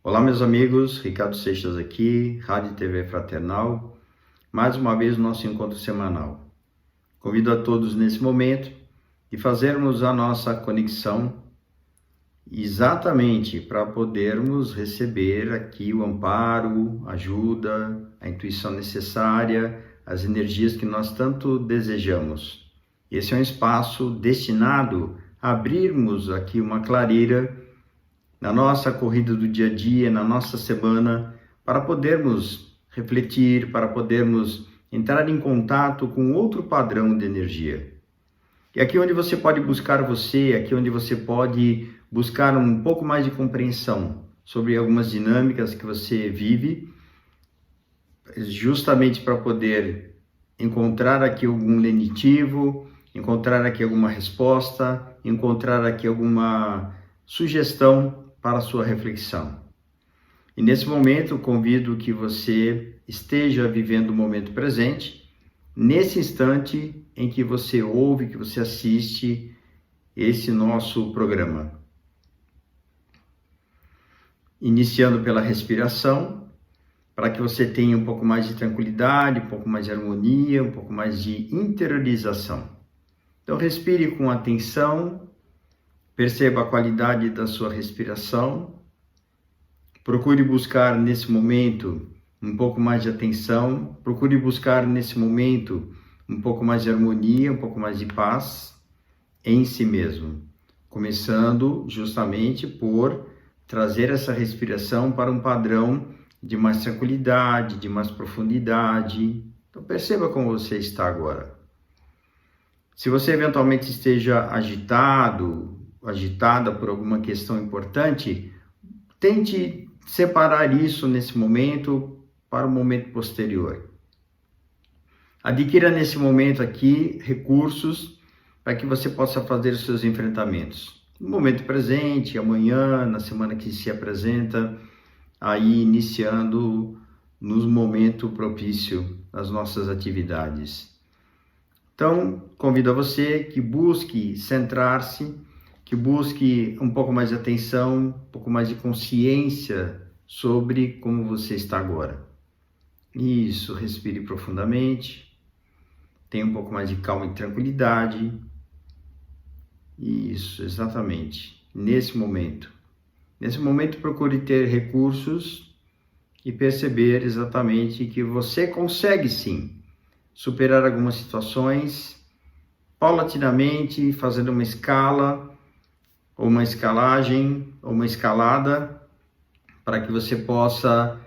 Olá, meus amigos, Ricardo Seixas aqui, Rádio e TV Fraternal, mais uma vez o nosso encontro semanal. Convido a todos nesse momento de fazermos a nossa conexão exatamente para podermos receber aqui o amparo, ajuda, a intuição necessária, as energias que nós tanto desejamos. Esse é um espaço destinado a abrirmos aqui uma clareira na nossa corrida do dia a dia, na nossa semana, para podermos refletir, para podermos entrar em contato com outro padrão de energia. E aqui onde você pode buscar você, aqui onde você pode buscar um pouco mais de compreensão sobre algumas dinâmicas que você vive, justamente para poder encontrar aqui algum lenitivo, encontrar aqui alguma resposta, encontrar aqui alguma sugestão para a sua reflexão. E nesse momento, convido que você esteja vivendo o momento presente, nesse instante em que você ouve, que você assiste esse nosso programa. Iniciando pela respiração, para que você tenha um pouco mais de tranquilidade, um pouco mais de harmonia, um pouco mais de interiorização. Então, respire com atenção. Perceba a qualidade da sua respiração. Procure buscar nesse momento um pouco mais de atenção. Procure buscar nesse momento um pouco mais de harmonia, um pouco mais de paz em si mesmo. Começando justamente por trazer essa respiração para um padrão de mais tranquilidade, de mais profundidade. Então perceba como você está agora. Se você eventualmente esteja agitada por alguma questão importante, tente separar isso nesse momento para o momento posterior. Adquira nesse momento aqui recursos para que você possa fazer os seus enfrentamentos. No momento presente, amanhã, na semana que se apresenta, aí iniciando no momento propício das nossas atividades. Então, convido a você que busque centrar-se, que busque um pouco mais de atenção, um pouco mais de consciência sobre como você está agora. Isso, respire profundamente, tenha um pouco mais de calma e tranquilidade. Isso, exatamente, nesse momento. Nesse momento, procure ter recursos e perceber exatamente que você consegue sim superar algumas situações paulatinamente, fazendo uma escala, ou uma escalagem, ou uma escalada, para que você possa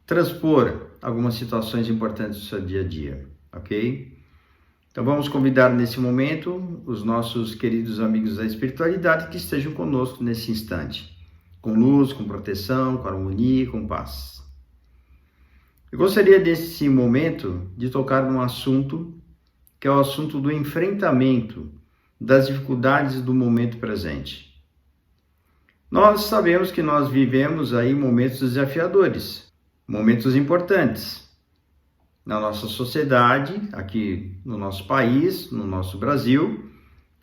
transpor algumas situações importantes do seu dia a dia, ok? Então vamos convidar nesse momento os nossos queridos amigos da espiritualidade que estejam conosco nesse instante, com luz, com proteção, com harmonia, com paz. Eu gostaria desse momento de tocar num assunto que é o assunto do enfrentamento das dificuldades do momento presente. Nós sabemos que nós vivemos aí momentos desafiadores, momentos importantes na nossa sociedade, aqui no nosso país, no nosso Brasil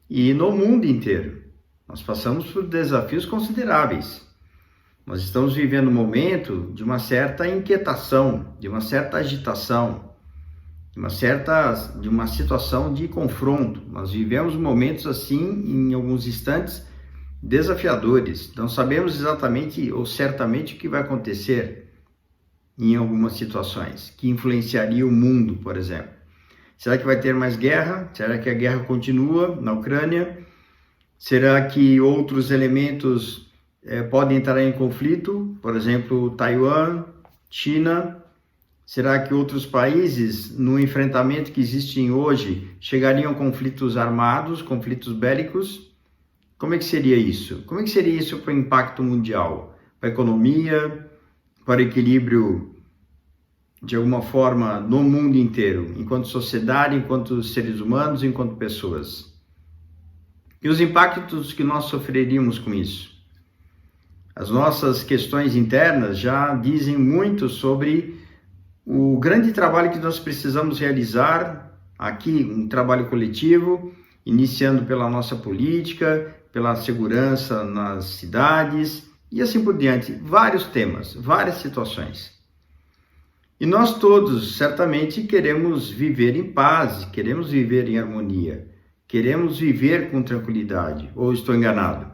e no mundo inteiro. Nós passamos por desafios consideráveis. Nós estamos vivendo um momento de uma certa inquietação, de uma certa agitação, de uma situação de confronto. Nós vivemos momentos assim, em alguns instantes, desafiadores. Não sabemos exatamente ou certamente o que vai acontecer em algumas situações, que influenciaria o mundo, por exemplo. Será que vai ter mais guerra? Será que a guerra continua na Ucrânia? Será que outros elementos podem entrar em conflito, por exemplo, Taiwan, China? Será que outros países, no enfrentamento que existem hoje, chegariam a conflitos armados, conflitos bélicos? Como é que seria isso? Como é que seria isso para o impacto mundial? Para a economia, para o equilíbrio, de alguma forma, no mundo inteiro, enquanto sociedade, enquanto seres humanos, enquanto pessoas? E os impactos que nós sofreríamos com isso? As nossas questões internas já dizem muito sobre o grande trabalho que nós precisamos realizar aqui, um trabalho coletivo, iniciando pela nossa política, pela segurança nas cidades, e assim por diante, vários temas, várias situações. E nós todos, certamente, queremos viver em paz, queremos viver em harmonia, queremos viver com tranquilidade, ou estou enganado?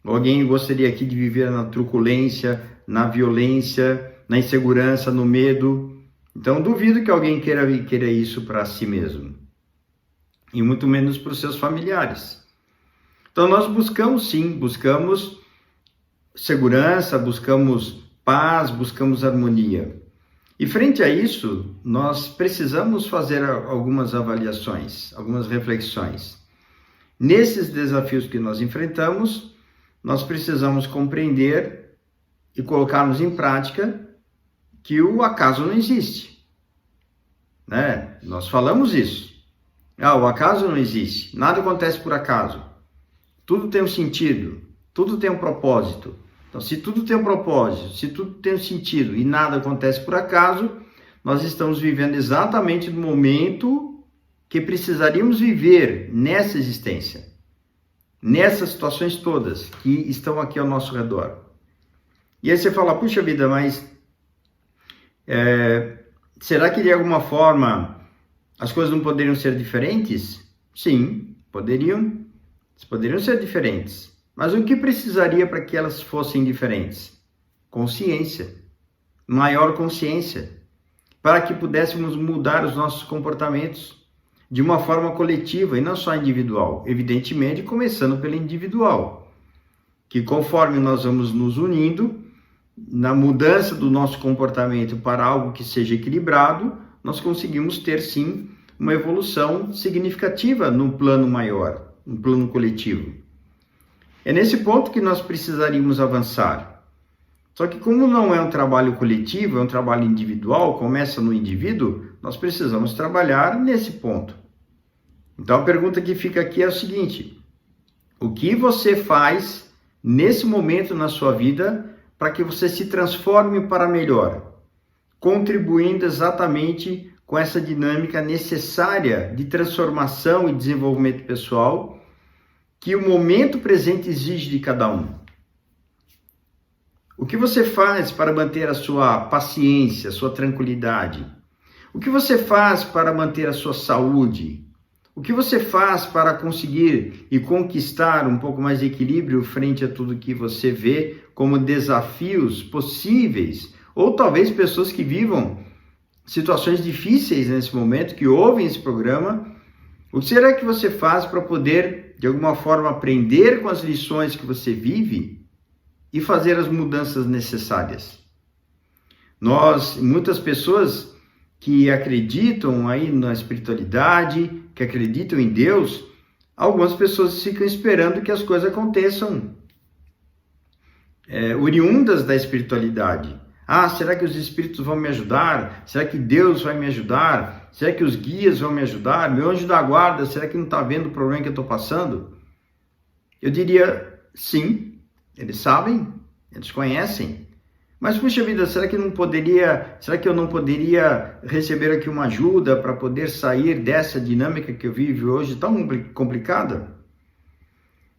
Alguém gostaria aqui de viver na truculência, na violência, na insegurança, no medo? Então, duvido que alguém queira isso para si mesmo, e muito menos para os seus familiares. Então, nós buscamos sim, buscamos segurança, buscamos paz, buscamos harmonia. E frente a isso, nós precisamos fazer algumas avaliações, algumas reflexões. Nesses desafios que nós enfrentamos, nós precisamos compreender e colocarmos em prática que o acaso não existe, né? Nós falamos isso. O acaso não existe, nada acontece por acaso. Tudo tem um sentido, tudo tem um propósito. Então, se tudo tem um propósito, se tudo tem um sentido e nada acontece por acaso, nós estamos vivendo exatamente no momento que precisaríamos viver nessa existência, nessas situações todas que estão aqui ao nosso redor. E aí você fala, puxa vida, mas será que de alguma forma as coisas não poderiam ser diferentes? Sim, poderiam ser diferentes. Mas o que precisaria para que elas fossem diferentes? Consciência, maior consciência, para que pudéssemos mudar os nossos comportamentos de uma forma coletiva e não só individual. Evidentemente, começando pelo individual, que conforme nós vamos nos unindo, na mudança do nosso comportamento para algo que seja equilibrado, nós conseguimos ter sim uma evolução significativa no plano maior, no plano coletivo. É nesse ponto que nós precisaríamos avançar. Só que como não é um trabalho coletivo, é um trabalho individual, começa no indivíduo, nós precisamos trabalhar nesse ponto. Então a pergunta que fica aqui é o seguinte: o que você faz nesse momento na sua vida para que você se transforme para melhor, contribuindo exatamente com essa dinâmica necessária de transformação e desenvolvimento pessoal que o momento presente exige de cada um? O que você faz para manter a sua paciência, a sua tranquilidade? O que você faz para manter a sua saúde? O que você faz para conseguir e conquistar um pouco mais de equilíbrio frente a tudo que você vê como desafios possíveis? Ou talvez pessoas que vivam situações difíceis nesse momento, que ouvem esse programa. O que será que você faz para poder, de alguma forma, aprender com as lições que você vive e fazer as mudanças necessárias? Muitas pessoas que acreditam aí na espiritualidade, que acreditam em Deus, algumas pessoas ficam esperando que as coisas aconteçam oriundas da espiritualidade. Será que os espíritos vão me ajudar? Será que Deus vai me ajudar? Será que os guias vão me ajudar? Meu anjo da guarda, será que não está vendo o problema que eu estou passando? Eu diria, sim, eles sabem, eles conhecem. Mas, puxa vida, será que eu não poderia receber aqui uma ajuda para poder sair dessa dinâmica que eu vivo hoje tão complicada?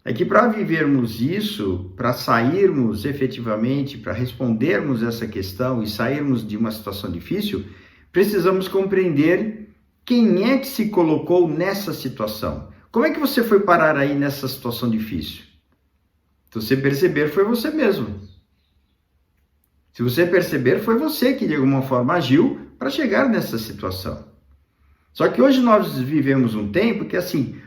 É que para vivermos isso, para sairmos efetivamente, para respondermos essa questão e sairmos de uma situação difícil, precisamos compreender quem é que se colocou nessa situação. Como é que você foi parar aí nessa situação difícil? Se você perceber, foi você mesmo. Se você perceber, foi você que de alguma forma agiu para chegar nessa situação. Só que hoje nós vivemos um tempo que assim,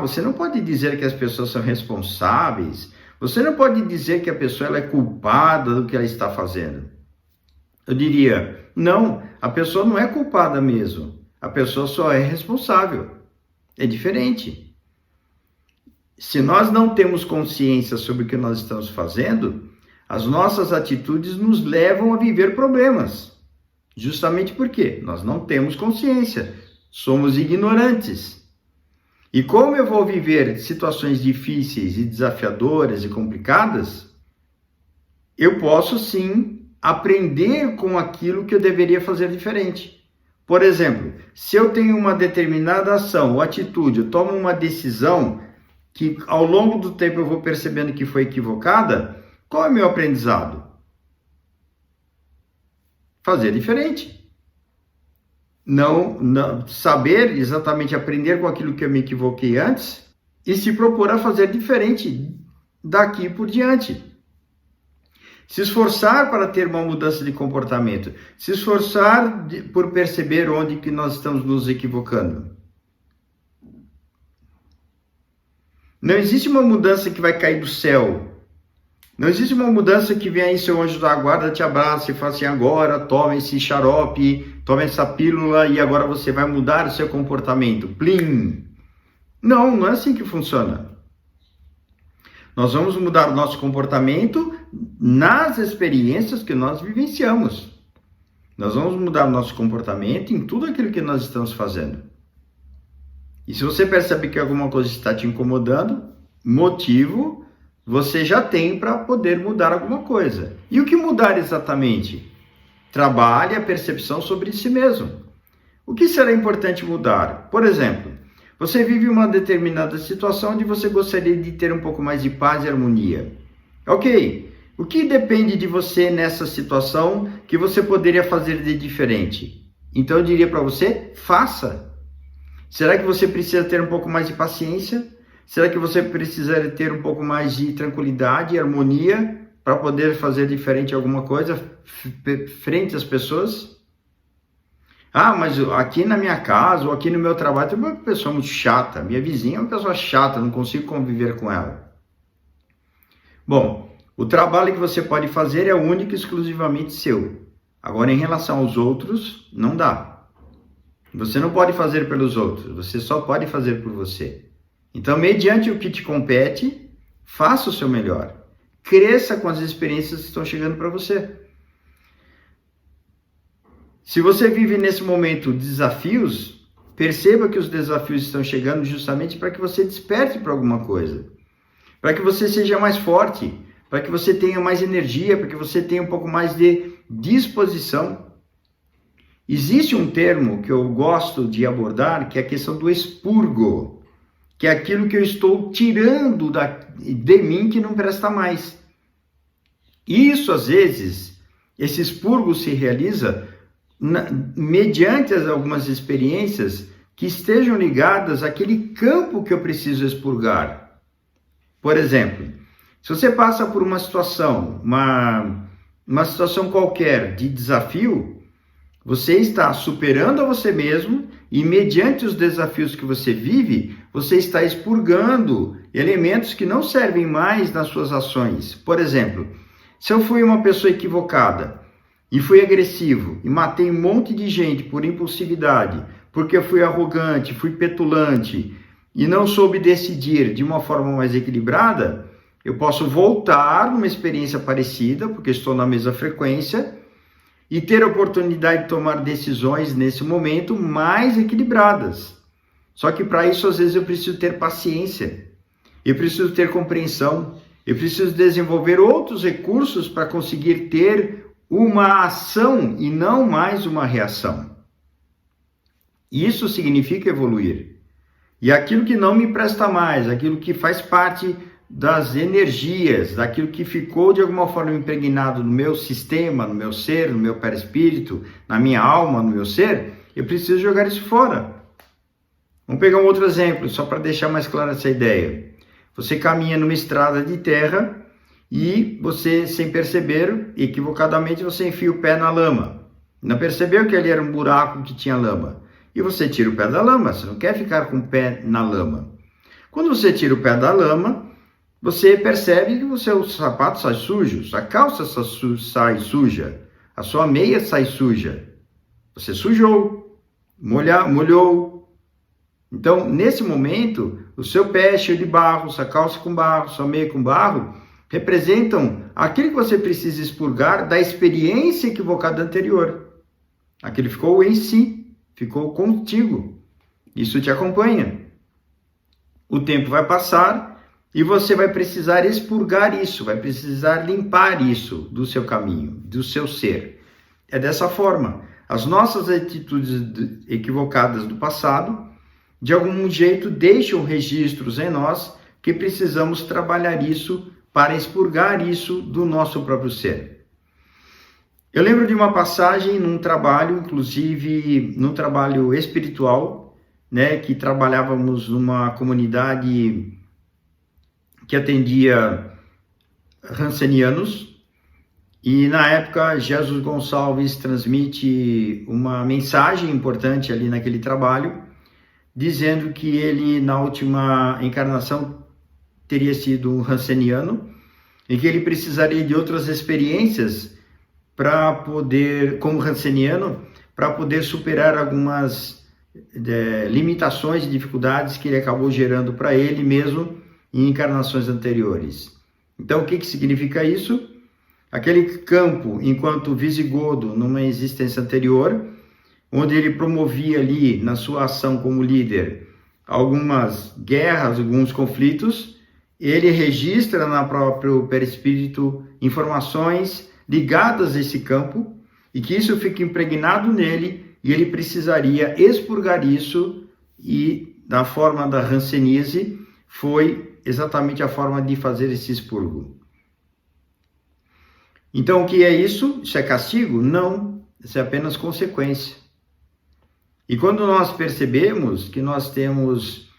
você não pode dizer que as pessoas são responsáveis, você não pode dizer que a pessoa ela é culpada do que ela está fazendo. Eu diria, não, a pessoa não é culpada mesmo, a pessoa só é responsável. É diferente. Se nós não temos consciência sobre o que nós estamos fazendo, as nossas atitudes nos levam a viver problemas. Justamente porque nós não temos consciência, somos ignorantes. E como eu vou viver situações difíceis e desafiadoras e complicadas, eu posso sim aprender com aquilo que eu deveria fazer diferente. Por exemplo, se eu tenho uma determinada ação ou atitude, eu tomo uma decisão que ao longo do tempo eu vou percebendo que foi equivocada, Qual é o meu aprendizado? Fazer diferente. Não saber exatamente aprender com aquilo que eu me equivoquei antes e se propor a fazer diferente daqui por diante. Se esforçar para ter uma mudança de comportamento, se esforçar por perceber onde que nós estamos nos equivocando. Não existe uma mudança que vai cair do céu. Não existe uma mudança que vem aí seu anjo da guarda, te abraça e fala assim, agora tome esse xarope, tome essa pílula e agora você vai mudar o seu comportamento. Plim! Não é assim que funciona. Nós vamos mudar o nosso comportamento nas experiências que nós vivenciamos. Nós vamos mudar o nosso comportamento em tudo aquilo que nós estamos fazendo. E se você percebe que alguma coisa está te incomodando, motivo você já tem para poder mudar alguma coisa. E o que mudar exatamente? Trabalhe a percepção sobre si mesmo. O que será importante mudar? Por exemplo, você vive uma determinada situação onde você gostaria de ter um pouco mais de paz e harmonia. Ok, o que depende de você nessa situação que você poderia fazer de diferente? Então eu diria para você, faça. Será que você precisa ter um pouco mais de paciência? Será que você precisa ter um pouco mais de tranquilidade e harmonia para poder fazer diferente alguma coisa frente às pessoas? Ah, mas aqui na minha casa ou aqui no meu trabalho tem uma pessoa muito chata. Minha vizinha é uma pessoa chata, não consigo conviver com ela. Bom, o trabalho que você pode fazer é único e exclusivamente seu. Agora, em relação aos outros, não dá. Você não pode fazer pelos outros, você só pode fazer por você. Então, mediante o que te compete, faça o seu melhor. Cresça com as experiências que estão chegando para você. Se você vive nesse momento desafios, perceba que os desafios estão chegando justamente para que você desperte para alguma coisa. Para que você seja mais forte, para que você tenha mais energia, para que você tenha um pouco mais de disposição. Existe um termo que eu gosto de abordar, que é a questão do expurgo, que é aquilo que eu estou tirando de mim que não presta mais. Isso, às vezes, esse expurgo se realiza mediante algumas experiências que estejam ligadas àquele campo que eu preciso expurgar. Por exemplo, se você passa por uma situação, uma situação qualquer de desafio, você está superando a você mesmo e, mediante os desafios que você vive, você está expurgando elementos que não servem mais nas suas ações. Por exemplo, se eu fui uma pessoa equivocada e fui agressivo e matei um monte de gente por impulsividade, porque eu fui arrogante, fui petulante e não soube decidir de uma forma mais equilibrada, eu posso voltar numa experiência parecida, porque estou na mesma frequência, e ter a oportunidade de tomar decisões nesse momento mais equilibradas. Só que para isso, às vezes, eu preciso ter paciência, eu preciso ter compreensão, eu preciso desenvolver outros recursos para conseguir ter uma ação e não mais uma reação. Isso significa evoluir. E aquilo que não me presta mais, aquilo que faz parte das energias, daquilo que ficou de alguma forma impregnado no meu sistema, no meu ser, no meu perispírito, na minha alma, no meu ser, eu preciso jogar isso fora. Vamos pegar um outro exemplo, só para deixar mais clara essa ideia. Você caminha numa estrada de terra e você, sem perceber, equivocadamente, você enfia o pé na lama. Não percebeu que ali era um buraco que tinha lama. E você tira o pé da lama, você não quer ficar com o pé na lama. Quando você tira o pé da lama, você percebe que o seu sapato sai sujo, sua calça sai suja, a sua meia sai suja. Você sujou, molhou. Então, nesse momento, o seu pé cheio de barro, sua calça com barro, sua meia com barro, representam aquilo que você precisa expurgar da experiência equivocada anterior. Aquilo ficou em si, ficou contigo. Isso te acompanha. O tempo vai passar e você vai precisar expurgar isso, vai precisar limpar isso do seu caminho, do seu ser. É dessa forma. As nossas atitudes equivocadas do passado, de algum jeito, deixam registros em nós que precisamos trabalhar isso para expurgar isso do nosso próprio ser. Eu lembro de uma passagem num trabalho, inclusive num trabalho espiritual, né, que trabalhávamos numa comunidade que atendia rancenianos, e na época Jesus Gonçalves transmite uma mensagem importante ali naquele trabalho, dizendo que ele na última encarnação teria sido um ranceniano e que ele precisaria de outras experiências para poder, como ranceniano, para poder superar algumas limitações e dificuldades que ele acabou gerando para ele mesmo em encarnações anteriores. Então, o que significa isso? Aquele campo, enquanto visigodo, numa existência anterior, onde ele promovia ali, na sua ação como líder, algumas guerras, alguns conflitos, ele registra na próprio perispírito informações ligadas a esse campo, e que isso fica impregnado nele, e ele precisaria expurgar isso, e na forma da hanseníase, foi exatamente a forma de fazer esse expurgo. Então, o que é isso? Isso é castigo? Não, isso é apenas consequência. E quando nós percebemos que nós temos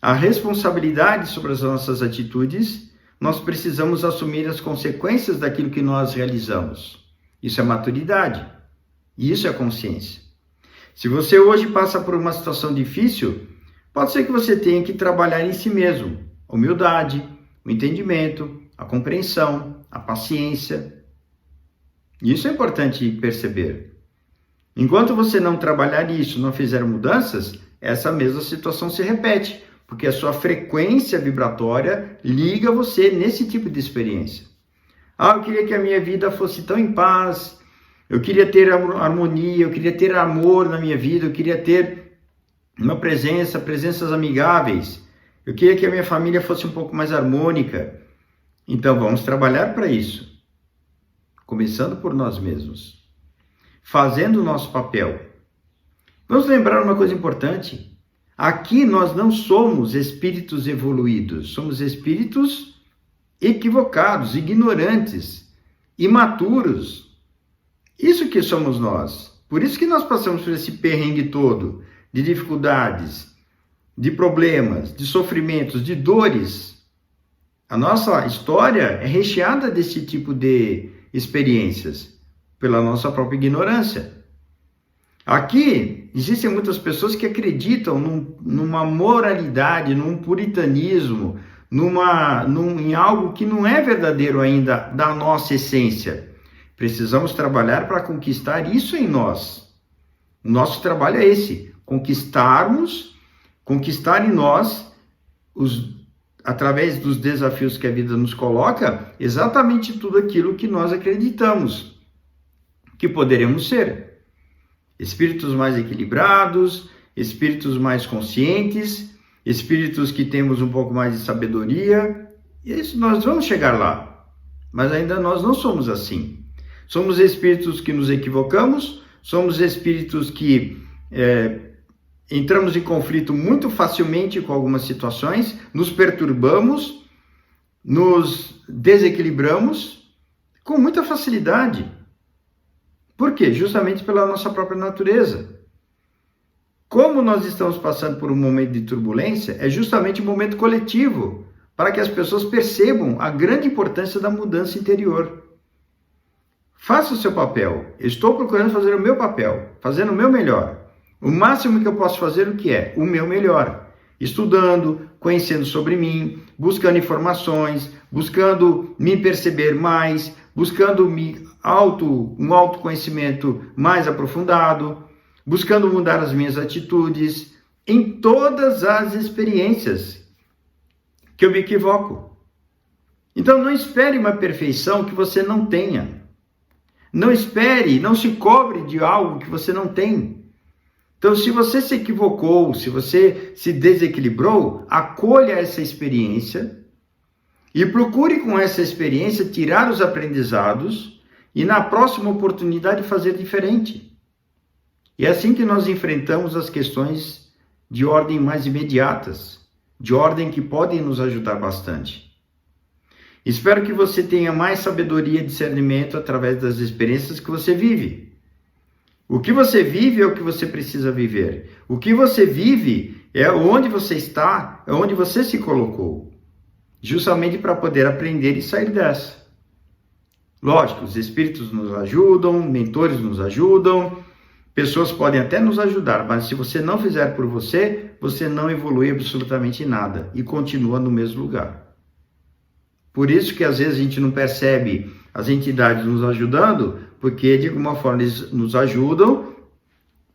a responsabilidade sobre as nossas atitudes, nós precisamos assumir as consequências daquilo que nós realizamos. Isso é maturidade. E isso é consciência. Se você hoje passa por uma situação difícil, pode ser que você tenha que trabalhar em si mesmo. A humildade, o entendimento, a compreensão, a paciência. Isso é importante perceber. Enquanto você não trabalhar isso, não fizer mudanças, essa mesma situação se repete, porque a sua frequência vibratória liga você nesse tipo de experiência. Eu queria que a minha vida fosse tão em paz, eu queria ter harmonia, eu queria ter amor na minha vida, eu queria ter uma presenças amigáveis, eu queria que a minha família fosse um pouco mais harmônica. Então vamos trabalhar para isso, começando por nós mesmos, fazendo o nosso papel. Vamos lembrar uma coisa importante. Aqui nós não somos espíritos evoluídos, somos espíritos equivocados, ignorantes, imaturos. Isso que somos nós. Por isso que nós passamos por esse perrengue todo de dificuldades, de problemas, de sofrimentos, de dores. A nossa história é recheada desse tipo de experiências, pela nossa própria ignorância. Aqui existem muitas pessoas que acreditam numa moralidade, num puritanismo, em algo que não é verdadeiro ainda da nossa essência. Precisamos trabalhar para conquistar isso em nós. O nosso trabalho é esse, conquistar em nós, através dos desafios que a vida nos coloca, exatamente tudo aquilo que nós acreditamos que poderemos ser. Espíritos mais equilibrados, espíritos mais conscientes, espíritos que temos um pouco mais de sabedoria. E isso nós vamos chegar lá. Mas ainda nós não somos assim. Somos espíritos que nos equivocamos, somos espíritos que entramos em conflito muito facilmente com algumas situações, nos perturbamos, nos desequilibramos com muita facilidade. Por quê? Justamente pela nossa própria natureza. Como nós estamos passando por um momento de turbulência, é justamente um momento coletivo, para que as pessoas percebam a grande importância da mudança interior. Faça o seu papel. Eu estou procurando fazer o meu papel, fazendo o meu melhor. O máximo que eu posso fazer, o que é? O meu melhor. Estudando, conhecendo sobre mim, buscando informações, buscando me perceber mais, buscando um autoconhecimento mais aprofundado, buscando mudar as minhas atitudes em todas as experiências que eu me equivoco. Então não espere uma perfeição que você não tenha. Não espere, não se cobre de algo que você não tem. Então, se você se equivocou, se você se desequilibrou, acolha essa experiência e procure com essa experiência tirar os aprendizados e na próxima oportunidade fazer diferente. E é assim que nós enfrentamos as questões de ordem mais imediatas, de ordem que podem nos ajudar bastante. Espero que você tenha mais sabedoria e discernimento através das experiências que você vive. O que você vive é o que você precisa viver. O que você vive é onde você está, é onde você se colocou. Justamente para poder aprender e sair dessa. Lógico, os espíritos nos ajudam, mentores nos ajudam, pessoas podem até nos ajudar, mas se você não fizer por você, você não evolui absolutamente nada e continua no mesmo lugar. Por isso que às vezes a gente não percebe as entidades nos ajudando, porque de alguma forma eles nos ajudam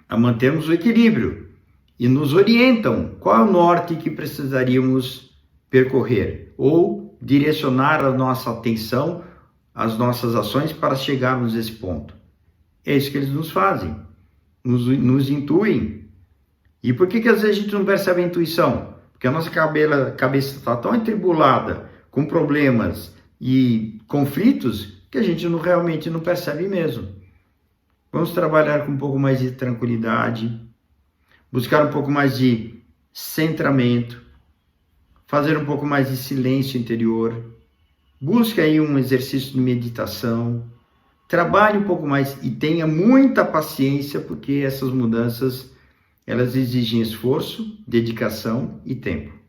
a mantermos o equilíbrio e nos orientam qual é o norte que precisaríamos percorrer ou direcionar a nossa atenção, as nossas ações para chegarmos a esse ponto. É isso que eles nos fazem, nos intuem. E por que às vezes a gente não percebe a intuição? Porque a nossa cabeça está tão atribulada com problemas e conflitos que a gente realmente não percebe mesmo. Vamos trabalhar com um pouco mais de tranquilidade, buscar um pouco mais de centramento, fazer um pouco mais de silêncio interior, busque aí um exercício de meditação, trabalhe um pouco mais e tenha muita paciência, porque essas mudanças, elas exigem esforço, dedicação e tempo.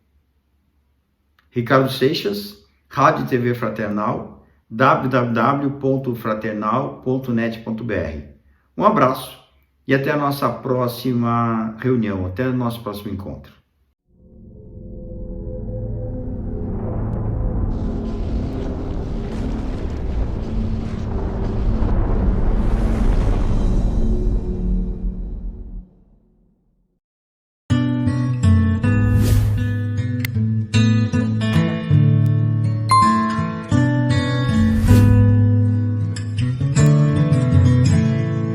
Ricardo Seixas, Rádio TV Fraternal, www.fraternal.net.br. Um abraço e até a nossa próxima reunião, até o nosso próximo encontro.